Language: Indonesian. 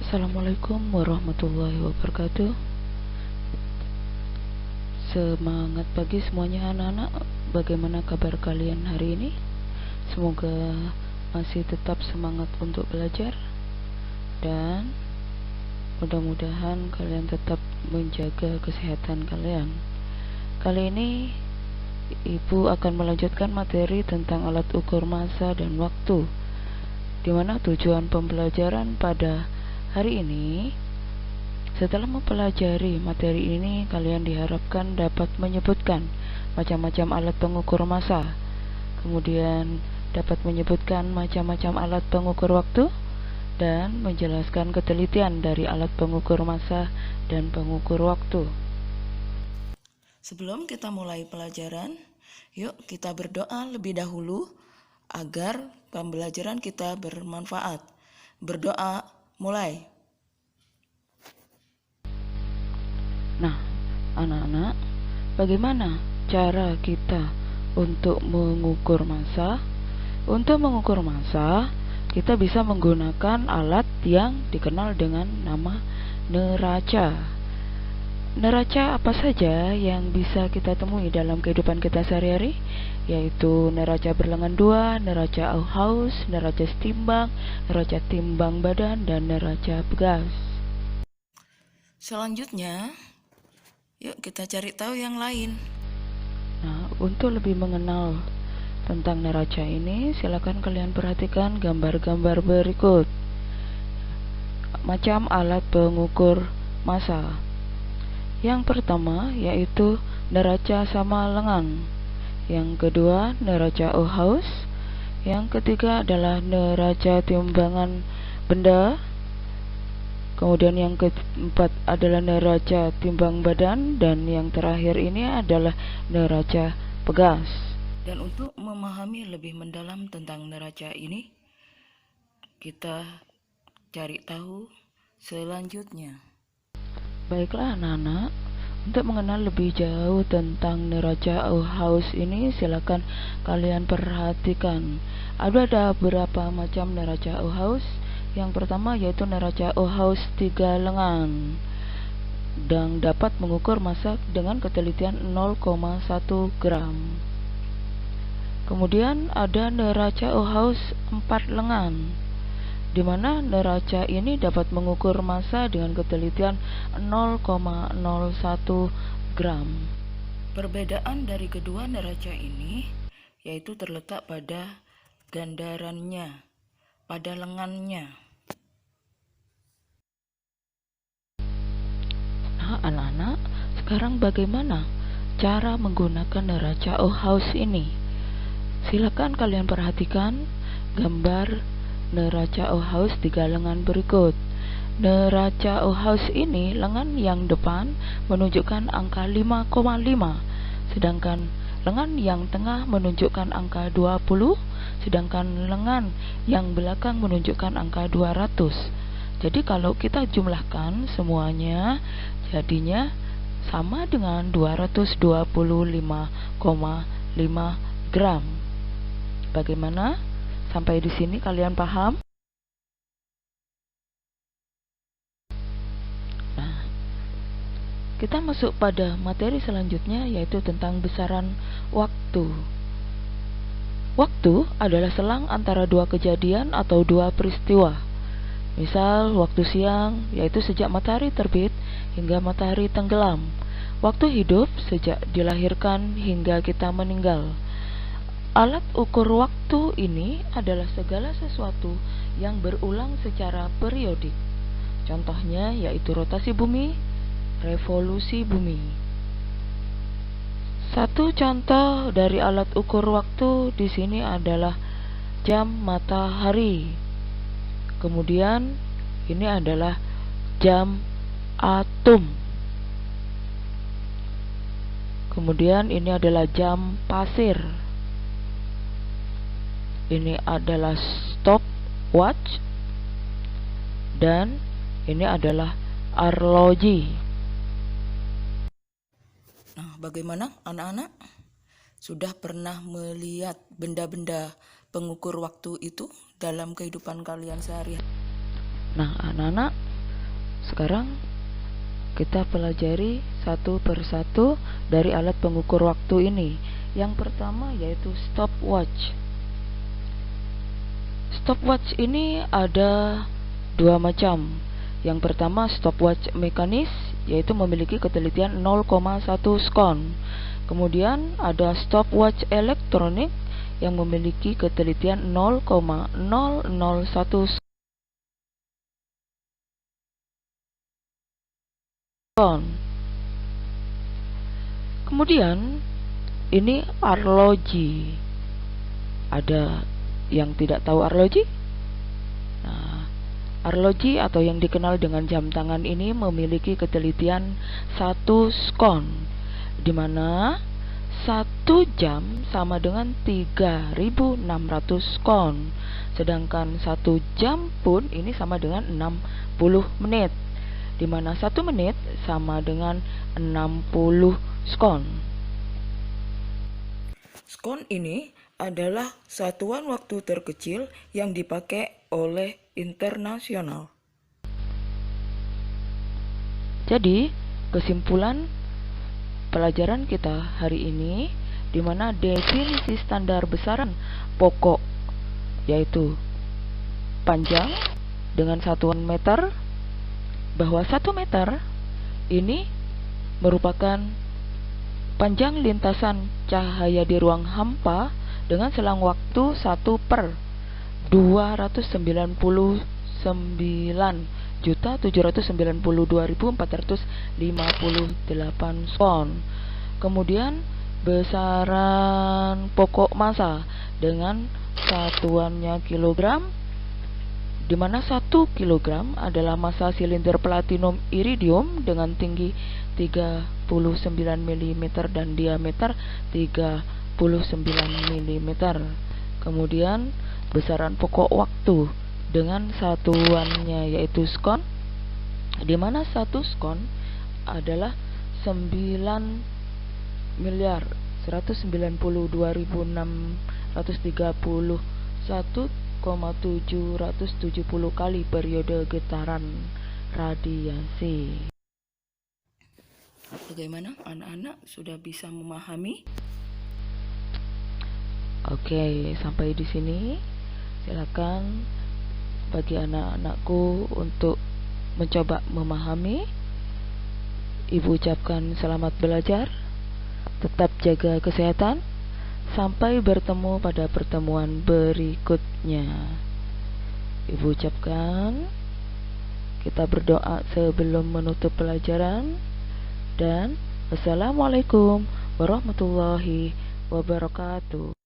Assalamualaikum warahmatullahi wabarakatuh. Semangat pagi semuanya anak-anak. Bagaimana kabar kalian hari ini? Semoga masih tetap semangat untuk belajar, dan mudah-mudahan kalian tetap menjaga kesehatan kalian. Kali ini Ibu akan melanjutkan materi tentang alat ukur massa dan waktu, di mana tujuan pembelajaran pada hari ini, setelah mempelajari materi ini, kalian diharapkan dapat menyebutkan macam-macam alat pengukur massa, kemudian dapat menyebutkan macam-macam alat pengukur waktu, dan menjelaskan ketelitian dari alat pengukur massa dan pengukur waktu. Sebelum kita mulai pelajaran, yuk kita berdoa lebih dahulu agar pembelajaran kita bermanfaat. Berdoa, mulai. Nah, anak-anak, bagaimana cara kita untuk mengukur massa? Untuk mengukur massa, kita bisa menggunakan alat yang dikenal dengan nama neraca. Neraca apa saja yang bisa kita temui dalam kehidupan kita sehari-hari? Yaitu neraca berlengan dua, neraca Auhaus, neraca setimbang, neraca timbang badan, dan neraca pegas. Selanjutnya, yuk kita cari tahu yang lain. Nah, untuk lebih mengenal tentang neraca ini, silakan kalian perhatikan gambar-gambar berikut. Macam alat pengukur massa. Yang pertama yaitu neraca sama lengan. Yang kedua neraca Auhaus. Yang ketiga adalah neraca timbangan benda. Kemudian yang keempat adalah neraca timbang badan, dan yang terakhir ini adalah neraca pegas. Dan untuk memahami lebih mendalam tentang neraca ini, kita cari tahu selanjutnya. Baiklah anak-anak, untuk mengenal lebih jauh tentang neraca Auhaus ini, silakan kalian perhatikan. Ada beberapa macam neraca Auhaus. Yang pertama yaitu neraca Auhaus 3 lengan, dan dapat mengukur massa dengan ketelitian 0,1 gram. Kemudian ada neraca Auhaus 4 lengan, di mana neraca ini dapat mengukur massa dengan ketelitian 0,01 gram. Perbedaan dari kedua neraca ini yaitu terletak pada gandarannya, pada lengannya. Nah, anak-anak, sekarang bagaimana cara menggunakan neraca Auhaus ini? Silakan kalian perhatikan gambar neraca Auhaus 3 lengan berikut. Neraca Auhaus ini, lengan yang depan menunjukkan angka 5,5, sedangkan lengan yang tengah menunjukkan angka 20, sedangkan lengan yang belakang menunjukkan angka 200. Jadi kalau kita jumlahkan semuanya, jadinya sama dengan 225,5 gram. Bagaimana? Sampai di sini kalian paham? Nah, kita masuk pada materi selanjutnya, yaitu tentang besaran waktu. Waktu adalah selang antara dua kejadian atau dua peristiwa. Misal, waktu siang yaitu sejak matahari terbit hingga matahari tenggelam. Waktu hidup sejak dilahirkan hingga kita meninggal. Alat ukur waktu ini adalah segala sesuatu yang berulang secara periodik. Contohnya yaitu rotasi bumi, revolusi bumi. Satu contoh dari alat ukur waktu di sini adalah jam matahari. Kemudian ini adalah jam atom. Kemudian ini adalah jam pasir. Ini adalah stopwatch, dan ini adalah arloji. Nah, bagaimana anak-anak? Sudah pernah melihat benda-benda pengukur waktu itu dalam kehidupan kalian sehari-hari? Nah, anak-anak, Sekarang kita pelajari satu persatu dari alat pengukur waktu ini. Yang pertama yaitu stopwatch. Stopwatch ini ada dua macam. Yang pertama stopwatch mekanis, yaitu memiliki ketelitian 0,1 skon. Kemudian ada stopwatch elektronik yang memiliki ketelitian 0,001 skon. Kemudian ini arloji. Ada yang tidak tahu arloji? Nah, arloji atau yang dikenal dengan jam tangan ini memiliki ketelitian 1 skon, di mana 1 jam sama dengan 3.600 skon. Sedangkan 1 jam pun ini sama dengan 60 menit, di mana 1 menit sama dengan 60 skon. Skon ini adalah satuan waktu terkecil yang dipakai oleh internasional. Jadi, kesimpulan pelajaran kita hari ini, di mana definisi standar besaran pokok yaitu panjang dengan satuan meter, bahwa 1 meter ini merupakan panjang lintasan cahaya di ruang hampa dengan selang waktu 1/299.792.458 skon. Kemudian besaran pokok massa dengan satuannya kilogram, di mana 1 kilogram adalah massa silinder platinum iridium dengan tinggi 39 mm dan diameter 39 mm. Kemudian besaran pokok waktu dengan satuannya yaitu skon, di mana 1 skon adalah 9.192.631,770 kali periode getaran radiasi. Bagaimana anak-anak sudah bisa memahami? Oke, sampai di sini. Silakan bagi anak-anakku untuk mencoba memahami. Ibu ucapkan selamat belajar. Tetap jaga kesehatan. Sampai bertemu pada pertemuan berikutnya. Ibu ucapkan, kita berdoa sebelum menutup pelajaran. Dan Assalamualaikum warahmatullahi wabarakatuh.